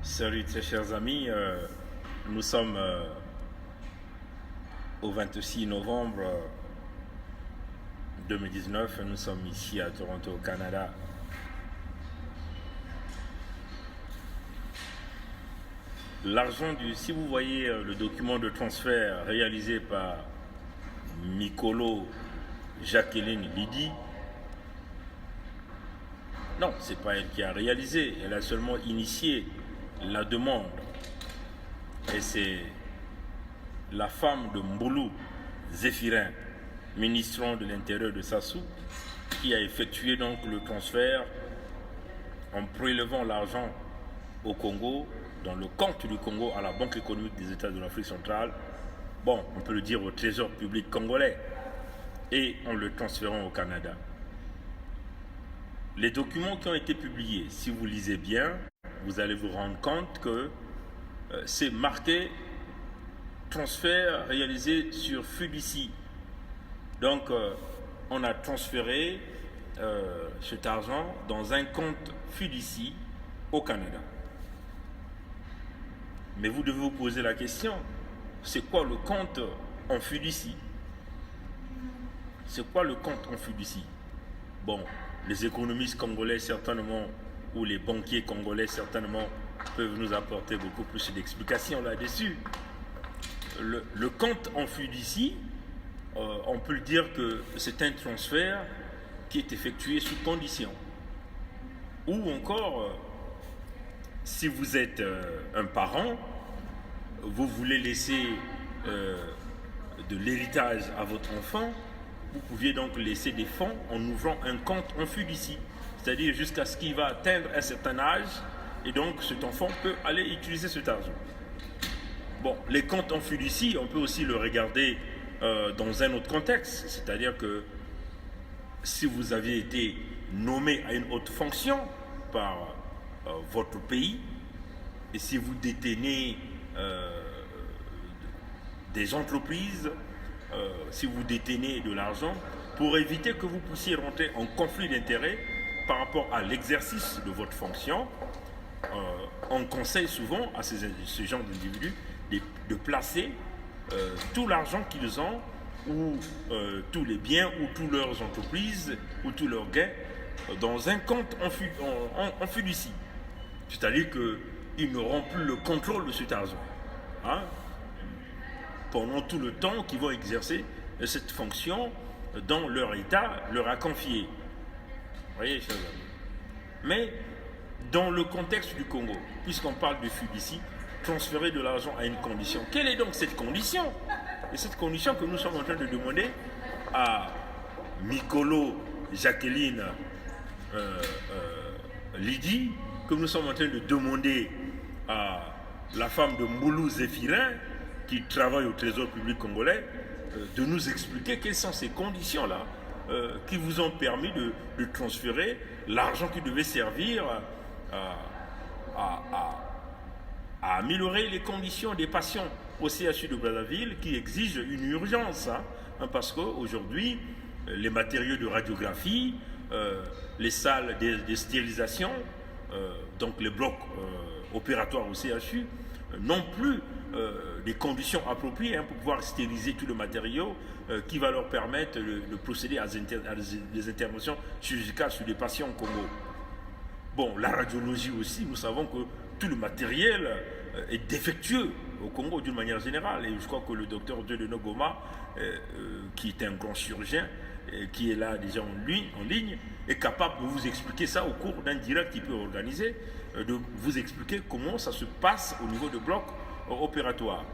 Salut très chers amis, nous sommes au 26 novembre 2019, nous sommes ici à Toronto au Canada. Si vous voyez le document de transfert réalisé par Mikolo Jacqueline Lydie, non, c'est pas elle qui a réalisé, elle a seulement initié la demande. Et c'est la femme de Mboulou Zéphirin, ministre de l'Intérieur de Sassou, qui a effectué donc le transfert en prélevant l'argent au Congo, dans le compte du Congo à la Banque économique des États de l'Afrique centrale, bon, on peut le dire au Trésor public congolais, et en le transférant au Canada. Les documents qui ont été publiés, si vous lisez bien, vous allez vous rendre compte que c'est marqué transfert réalisé sur Fiducie. Donc, on a transféré cet argent dans un compte Fiducie au Canada. Mais vous devez vous poser la question, c'est quoi le compte en Fiducie? C'est quoi le compte en Fiducie? Bon, les économistes congolais certainement, ou les banquiers congolais certainement, peuvent nous apporter beaucoup plus d'explications là-dessus. Le compte en Fiducie, on peut le dire que c'est un transfert qui est effectué sous condition. Ou encore, si vous êtes un parent, vous voulez laisser de l'héritage à votre enfant, vous pouviez donc laisser des fonds en ouvrant un compte en Fiducie, c'est-à-dire jusqu'à ce qu'il va atteindre un certain âge, et donc cet enfant peut aller utiliser cet argent. Bon, les comptes en Fiducie, on peut aussi le regarder dans un autre contexte, c'est-à-dire que si vous aviez été nommé à une haute fonction par votre pays, et si vous détenez des entreprises, si vous détenez de l'argent, pour éviter que vous puissiez rentrer en conflit d'intérêts par rapport à l'exercice de votre fonction, on conseille souvent à ce genre d'individus de placer tout l'argent qu'ils ont, ou tous les biens, ou toutes leurs entreprises, ou tous leurs gains, dans un compte en Fiducie. C'est-à-dire qu'ils n'auront plus le contrôle de cet argent. Hein? Pendant tout le temps qu'ils vont exercer cette fonction dont leur État leur a confié. Vous voyez, chers amis. Mais dans le contexte du Congo, puisqu'on parle de Fiducie, transférer de l'argent à une condition. Quelle est donc cette condition? Et cette condition que nous sommes en train de demander à Mikolo Jacqueline Lydie, que nous sommes en train de demander à la femme de Mboulou Zéphirin, qui travaille au Trésor public congolais, de nous expliquer quelles sont ces conditions-là qui vous ont permis de transférer l'argent qui devait servir à améliorer les conditions des patients au CHU de Brazzaville, qui exigent une urgence, parce qu'aujourd'hui, les matériaux de radiographie, les salles de stérilisation, donc les blocs opératoires au CHU, n'ont plus des conditions appropriées pour pouvoir stériliser tout le matériau qui va leur permettre de procéder à des interventions chirurgicales sur des patients au Congo. Bon, la radiologie aussi, nous savons que tout le matériel est défectueux au Congo d'une manière générale. Et je crois que le docteur Dieudonné Goma, qui est un grand chirurgien, qui est là déjà en ligne, est capable de vous expliquer ça au cours d'un direct qu'il peut organiser, de vous expliquer comment ça se passe au niveau de blocs opératoires.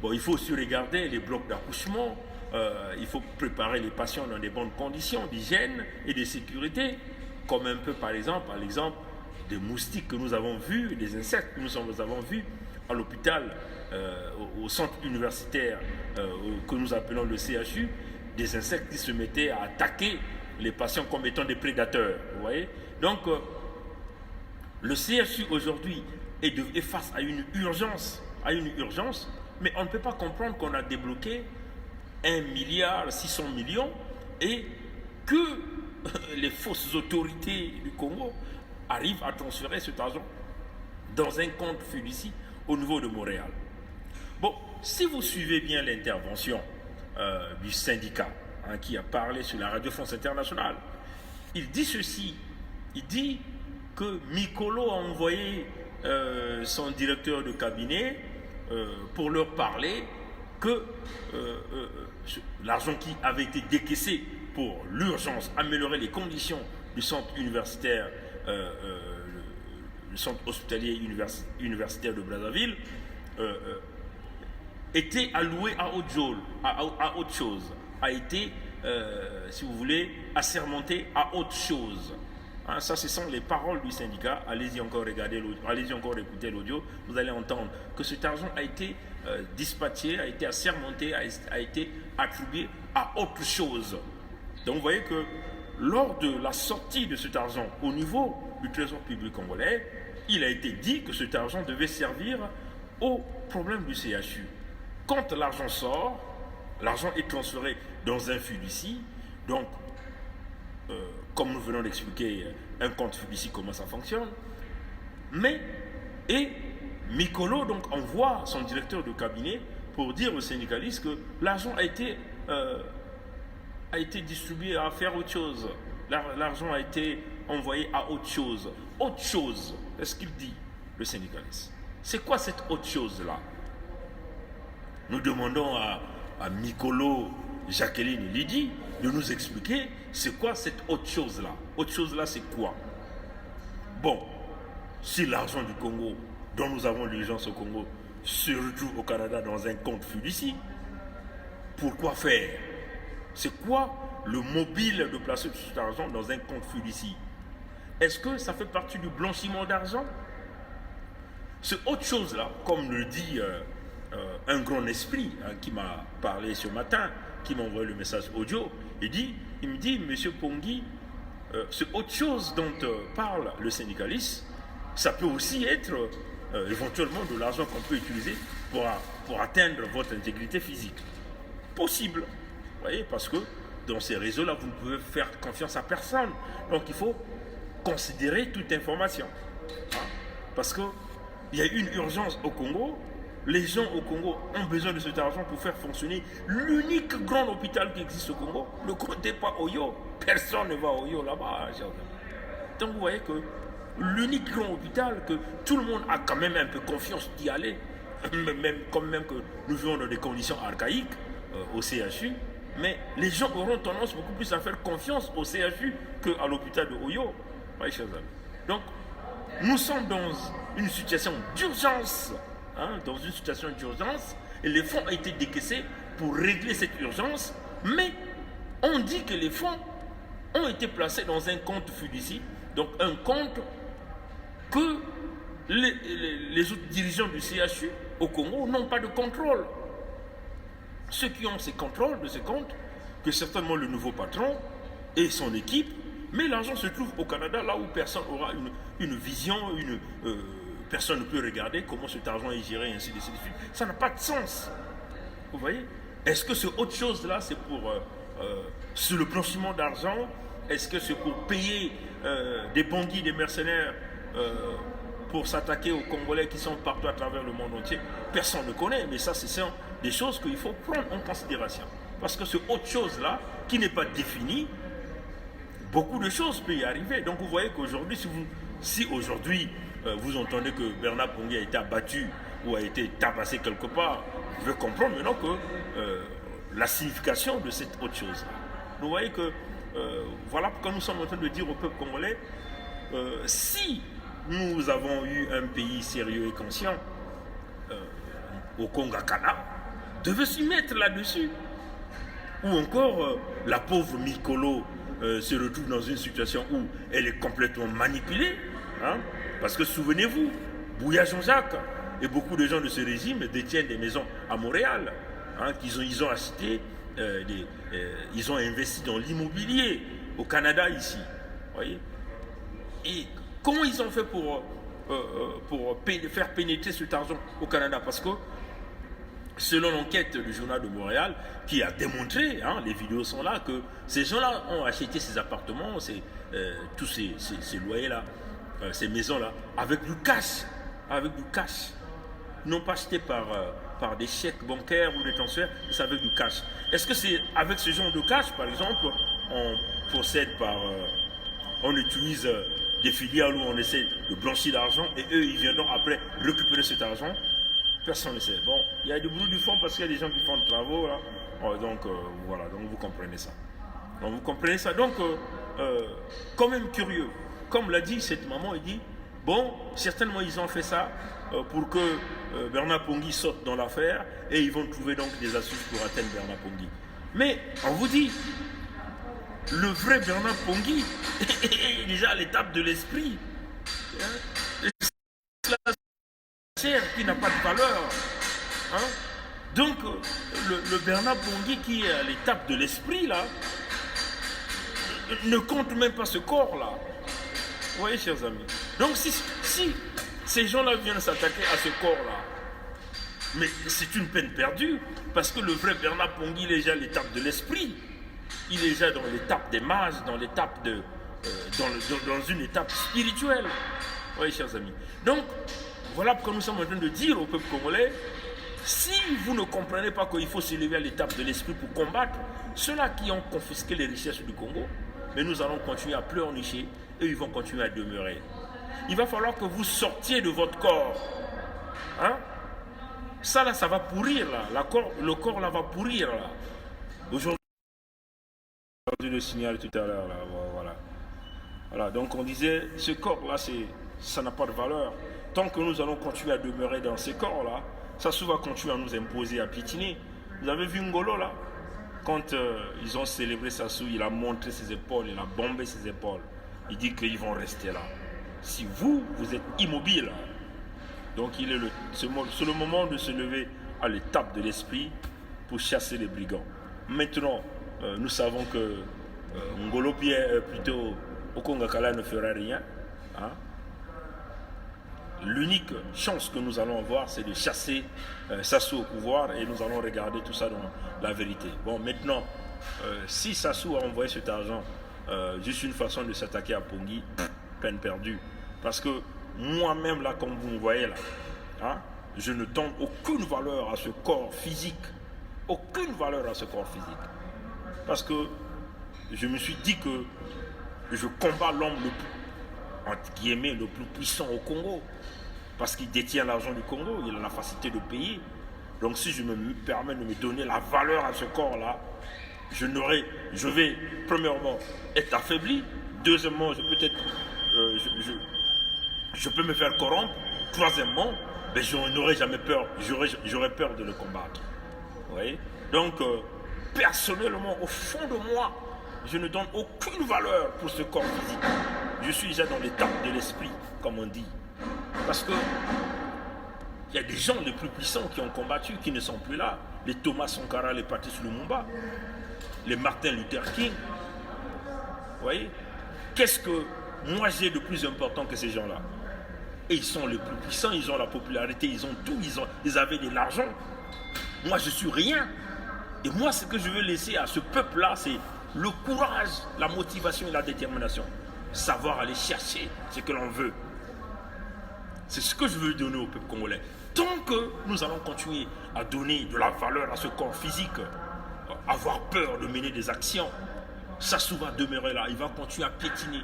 Bon, il faut aussi regarder les blocs d'accouchement, il faut préparer les patients dans des bonnes conditions d'hygiène et de sécurité, comme un peu par exemple des moustiques que nous avons vus, des insectes que nous avons vus à l'hôpital, au centre universitaire que nous appelons le CHU, des insectes qui se mettaient à attaquer les patients comme étant des prédateurs. Vous voyez? Donc, le CHU aujourd'hui est face à une urgence, mais on ne peut pas comprendre qu'on a débloqué 1,6 milliard et que les fausses autorités du Congo arrivent à transférer cet argent dans un compte fiducie au niveau de Montréal. Bon, si vous suivez bien l'intervention du syndicat qui a parlé sur la Radio France Internationale, il dit ceci, il dit que Mikolo a envoyé son directeur de cabinet pour leur parler que l'argent qui avait été décaissé pour l'urgence, améliorer les conditions du centre universitaire, le centre hospitalier universitaire de Brazzaville, était alloué à autre chose, a été, si vous voulez, assermenté à autre chose. Hein, ça, ce sont les paroles du syndicat. Allez-y encore regarder l'audio, allez-y encore écouter l'audio. Vous allez entendre que cet argent a été dispatché, a été assermenté, a été attribué à autre chose. Donc, vous voyez que lors de la sortie de cet argent au niveau du Trésor public congolais, il a été dit que cet argent devait servir au problème du CHU. Quand l'argent sort, l'argent est transféré dans un fiducie. Donc, comme nous venons d'expliquer, un compte fiducie, comment ça fonctionne. Et Mikolo donc envoie son directeur de cabinet pour dire aux syndicalistes que l'argent a été distribué à faire autre chose. L'argent a été envoyé à autre chose. Autre chose, est-ce qu'il dit, le syndicaliste? C'est quoi cette autre chose-là? Nous demandons à Mikolo, Jacqueline et Lydie de nous expliquer c'est quoi cette autre chose-là. Autre chose-là, c'est quoi? Bon, si l'argent du Congo, dont nous avons l'urgence au Congo, se retrouve au Canada dans un compte fiducie, pourquoi faire? C'est quoi le mobile de placer tout cet argent dans un compte fiducie? Est-ce que ça fait partie du blanchiment d'argent? C'est autre chose-là, comme le dit un grand esprit qui m'a parlé ce matin, qui m'a envoyé le message audio. Il me dit, Monsieur Pongui, c'est autre chose dont parle le syndicaliste. Ça peut aussi être éventuellement de l'argent qu'on peut utiliser pour atteindre votre intégrité physique. Possible. Vous voyez, parce que dans ces réseaux-là, vous ne pouvez faire confiance à personne. Donc il faut considérer toute information. Parce qu'il y a une urgence au Congo. Les gens au Congo ont besoin de cet argent pour faire fonctionner l'unique grand hôpital qui existe au Congo. Ne comptez pas Oyo. Personne ne va à Oyo là-bas. Donc vous voyez que l'unique grand hôpital que tout le monde a quand même un peu confiance d'y aller, même que nous vivons dans des conditions archaïques au CHU, mais les gens auront tendance beaucoup plus à faire confiance au CHU qu'à l'hôpital de Oyo. Oui, chers amis. Donc, nous sommes dans une situation d'urgence. Dans une situation d'urgence, et les fonds ont été décaissés pour régler cette urgence, mais on dit que les fonds ont été placés dans un compte fiducie, donc un compte que les autres dirigeants du CHU au Congo n'ont pas de contrôle. Ceux qui ont ces contrôles de ces comptes, que certainement le nouveau patron et son équipe, mais l'argent se trouve au Canada, là où personne n'aura une vision, personne ne peut regarder comment cet argent est géré, ainsi de suite. Ça n'a pas de sens. Vous voyez? Est-ce que c'est autre chose là? C'est pour sur le blanchiment d'argent? Est-ce que c'est pour payer des bandits, des mercenaires pour s'attaquer aux Congolais qui sont partout à travers le monde entier? Personne ne connaît, mais ça, ce sont des choses qu'il faut prendre en considération. Parce que c'est autre chose là qui n'est pas définie. Beaucoup de choses peuvent y arriver. Donc vous voyez qu'aujourd'hui, si aujourd'hui vous entendez que Bernard Pongui a été abattu ou a été tabassé quelque part, vous devez comprendre maintenant que la signification de cette autre chose. Vous voyez que voilà pourquoi nous sommes en train de dire au peuple congolais, si nous avons eu un pays sérieux et conscient, au Congo-Kana, devait s'y mettre là-dessus. Ou encore, la pauvre Mikolo se retrouve dans une situation où elle est complètement manipulée. Parce que souvenez-vous, Bouya Jean-Jacques et beaucoup de gens de ce régime détiennent des maisons à Montréal. Ils ont acheté, ils ont investi dans l'immobilier au Canada ici. Voyez. Et comment ils ont fait pour faire pénétrer cet argent au Canada? Parce que selon l'enquête du journal de Montréal, qui a démontré, les vidéos sont là, que ces gens-là ont acheté ces appartements, tous ces loyers-là, ces maisons-là, avec du cash. avec du cash. Non pas acheté par des chèques bancaires ou des transferts, c'est avec du cash. Est-ce que c'est avec ce genre de cash, par exemple, on procède on utilise des filiales où on essaie de blanchir l'argent et eux, ils viendront après récupérer cet argent? Personne ne sait. Bon, il y a du bruit du fond parce qu'il y a des gens qui font des travaux là. Donc voilà, donc vous comprenez ça. Donc quand même curieux. Comme l'a dit cette maman, il dit, bon, certainement ils ont fait ça pour que Bernard Pongui sorte dans l'affaire et ils vont trouver donc des astuces pour atteindre Bernard Pongui. Mais on vous dit, le vrai Bernard Pongui est déjà à l'étape de l'esprit. Qui n'a pas de valeur. Hein? Donc, le Bernard Pongui qui est à l'étape de l'esprit, là, ne compte même pas ce corps-là. Vous voyez, chers amis. Donc, si ces gens-là viennent s'attaquer à ce corps-là, mais c'est une peine perdue, parce que le vrai Bernard Pongui, il est déjà à l'étape de l'esprit. Il est déjà dans l'étape des mages, dans l'étape dans une étape spirituelle. Vous voyez, chers amis. Donc, voilà pourquoi nous sommes en train de dire au peuple congolais, si vous ne comprenez pas qu'il faut s'élever à l'étape de l'esprit pour combattre ceux-là qui ont confisqué les richesses du Congo, mais nous allons continuer à pleurnicher et ils vont continuer à demeurer. Il va falloir que vous sortiez de votre corps. Hein? Ça là, ça va pourrir là. Le corps là va pourrir là. Aujourd'hui, le signal tout à l'heure là, voilà. Donc on disait, ce corps là, ça n'a pas de valeur. Tant que nous allons continuer à demeurer dans ces corps-là, Sassou va continuer à nous imposer, à piétiner. Vous avez vu Ngolo là? Quand ils ont célébré Sassou, il a montré ses épaules, il a bombé ses épaules. Il dit qu'ils vont rester là. Si vous êtes immobile, donc c'est le moment de se lever à l'étape de l'esprit pour chasser les brigands. Maintenant, nous savons que Ngolo Pierre, plutôt Okongakala ne fera rien. Hein? L'unique chance que nous allons avoir, c'est de chasser Sassou au pouvoir et nous allons regarder tout ça dans la vérité. Bon, maintenant, si Sassou a envoyé cet argent, juste une façon de s'attaquer à Pongui, peine perdue. Parce que moi-même, là, comme vous me voyez là, hein, je ne donne aucune valeur à ce corps physique. Aucune valeur à ce corps physique. Parce que je me suis dit que je combats l'homme le plus puissant au Congo. Parce qu'il détient l'argent du Congo, il a la facilité de payer. Donc si je me permets de me donner la valeur à ce corps-là, je vais premièrement être affaibli. Deuxièmement, je peux me faire corrompre. Troisièmement, ben, je n'aurai jamais peur. J'aurais peur de le combattre. Vous voyez? Donc, personnellement, au fond de moi, je ne donne aucune valeur pour ce corps physique. Je suis déjà dans l'étape de l'esprit, comme on dit. Parce que il y a des gens les plus puissants qui ont combattu, qui ne sont plus là. Les Thomas Sankara, les Patrice Lumumba, les Martin Luther King. Vous voyez? Qu'est-ce que moi j'ai de plus important que ces gens-là? Et ils sont les plus puissants, ils ont la popularité, ils ont tout, ils avaient de l'argent. Moi je suis rien. Et moi ce que je veux laisser à ce peuple-là, c'est le courage, la motivation et la détermination. Savoir aller chercher ce que l'on veut. C'est ce que je veux donner au peuple congolais. Tant que nous allons continuer à donner de la valeur à ce corps physique, avoir peur de mener des actions, Sassou va demeurer là, il va continuer à piétiner.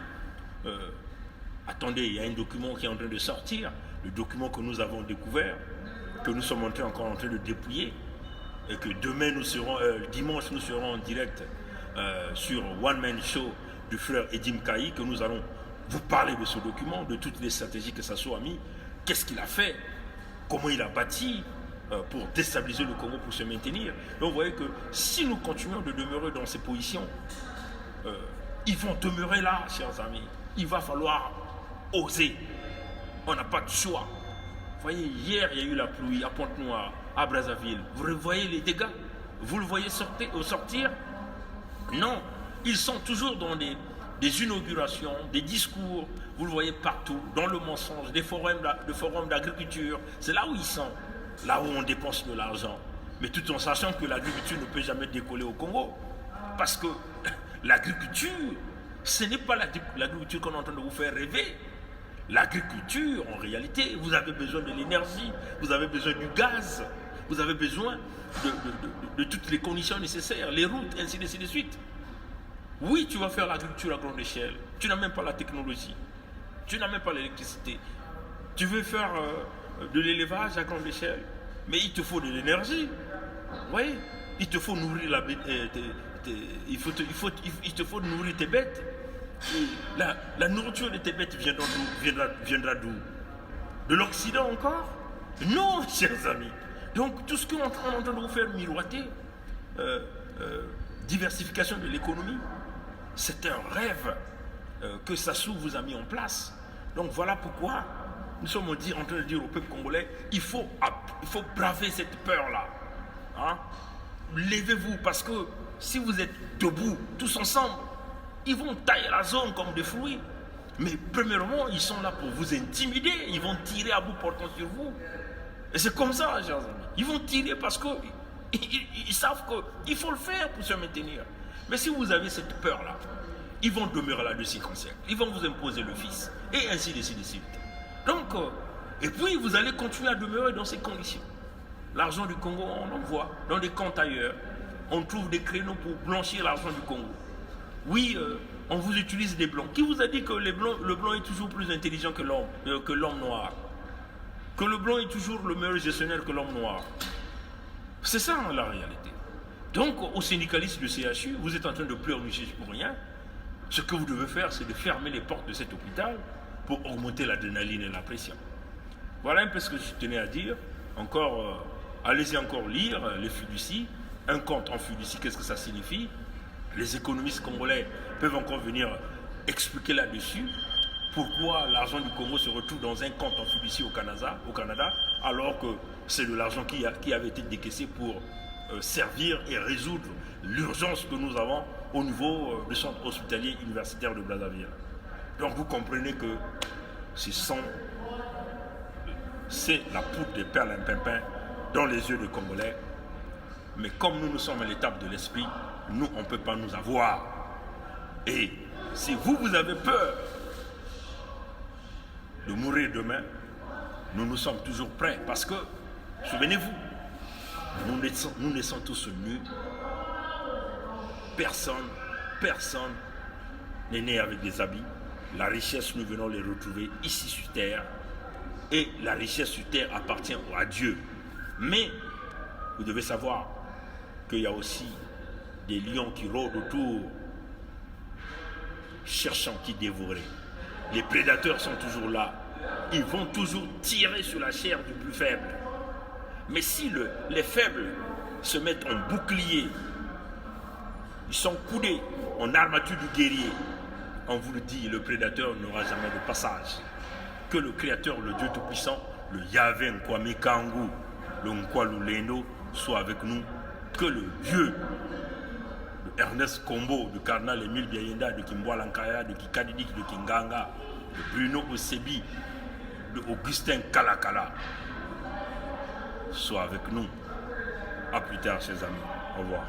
Attendez, il y a un document qui est en train de sortir, le document que nous avons découvert, que nous sommes encore en train de dépouiller, et que demain dimanche nous serons en direct sur One Man Show du frère Edim Kaï, que nous allons vous parler de ce document, de toutes les stratégies que Sassou a mis, qu'est-ce qu'il a fait, comment il a bâti pour déstabiliser le Congo, pour se maintenir. Donc vous voyez que si nous continuons de demeurer dans ces positions, ils vont demeurer là, chers amis. Il va falloir oser. On n'a pas de choix. Vous voyez, hier, il y a eu la pluie à Pointe-Noire, à Brazzaville. Vous voyez les dégâts? Vous le voyez sortir? Non. Ils sont toujours dans des inaugurations, des discours, vous le voyez partout, dans le mensonge, des forums d'agriculture. C'est là où ils sont, là où on dépense de l'argent. Mais tout en sachant que l'agriculture ne peut jamais décoller au Congo. Parce que l'agriculture, ce n'est pas l'agriculture qu'on est en train de vous faire rêver. L'agriculture, en réalité, vous avez besoin de l'énergie, vous avez besoin du gaz, vous avez besoin de toutes les conditions nécessaires, les routes, ainsi de suite. Oui, tu vas faire l'agriculture à grande échelle. Tu n'as même pas la technologie. Tu n'as même pas l'électricité. Tu veux faire de l'élevage à grande échelle. Mais il te faut de l'énergie. Oui, il te faut nourrir il te faut nourrir tes bêtes. La nourriture de tes bêtes viendra d'où? De l'Occident encore? Non, chers amis. Donc tout ce qu'on est en train de vous faire miroiter, diversification de l'économie, c'est un rêve que Sassou vous a mis en place. Donc voilà pourquoi nous sommes en train de dire au peuple congolais, il faut braver cette peur-là. Hein? Levez-vous, parce que si vous êtes debout, tous ensemble, ils vont tailler la zone comme des fruits. Mais premièrement, ils sont là pour vous intimider, ils vont tirer à bout portant sur vous. Et c'est comme ça, chers amis. Ils vont tirer parce qu'ils savent qu'il faut le faire pour se maintenir. Mais si vous avez cette peur-là, ils vont demeurer là de siècles. Ils vont vous imposer le fils. Et ainsi de suite. Donc, et puis vous allez continuer à demeurer dans ces conditions. L'argent du Congo, on envoie dans des comptes ailleurs. On trouve des créneaux pour blanchir l'argent du Congo. Oui, on vous utilise des blancs. Qui vous a dit que le blanc est toujours plus intelligent que l'homme noir? Que le blanc est toujours le meilleur gestionnaire que l'homme noir? C'est ça la réalité. Donc, aux syndicalistes du CHU, vous êtes en train de pleurnicher pour rien. Ce que vous devez faire, c'est de fermer les portes de cet hôpital pour augmenter l'adrénaline et la pression. Voilà un peu ce que je tenais à dire. Encore, allez-y encore lire les fiducies. Un compte en fiducie, qu'est-ce que ça signifie? Les économistes congolais peuvent encore venir expliquer là-dessus pourquoi l'argent du Congo se retrouve dans un compte en fiducie au Canada, alors que c'est de l'argent qui avait été décaissé pour servir et résoudre l'urgence que nous avons au niveau du centre hospitalier universitaire de Brazzaville. Donc vous comprenez que c'est la poudre de perlimpinpin dans les yeux des Congolais. Mais comme nous sommes à l'étape de l'esprit, nous, on ne peut pas nous avoir. Et si vous avez peur de mourir demain, nous sommes toujours prêts. Parce que, souvenez-vous, nous naissons tous nus. Personne n'est né avec des habits. La richesse, nous venons les retrouver ici sur terre. Et la richesse sur terre appartient à Dieu. Mais, vous devez savoir qu'il y a aussi des lions qui rôdent autour, cherchant qui dévorer. Les prédateurs sont toujours là. Ils vont toujours tirer sur la chair du plus faible. Mais si les faibles se mettent en bouclier, ils sont coudés en armature du guerrier, on vous le dit, le prédateur n'aura jamais de passage. Que le Créateur, le Dieu Tout-Puissant, le Yahvé Nkwame Kangu, le Nkwalulendo soit avec nous. Que le Dieu de Ernest Kombo, de Cardinal Émile Biayenda, de Kimboa Lankaya, de Kikadidik, de Kinganga, de Bruno Osebi, de Augustin Kalakala soit avec nous. À plus tard, chers amis. Au revoir.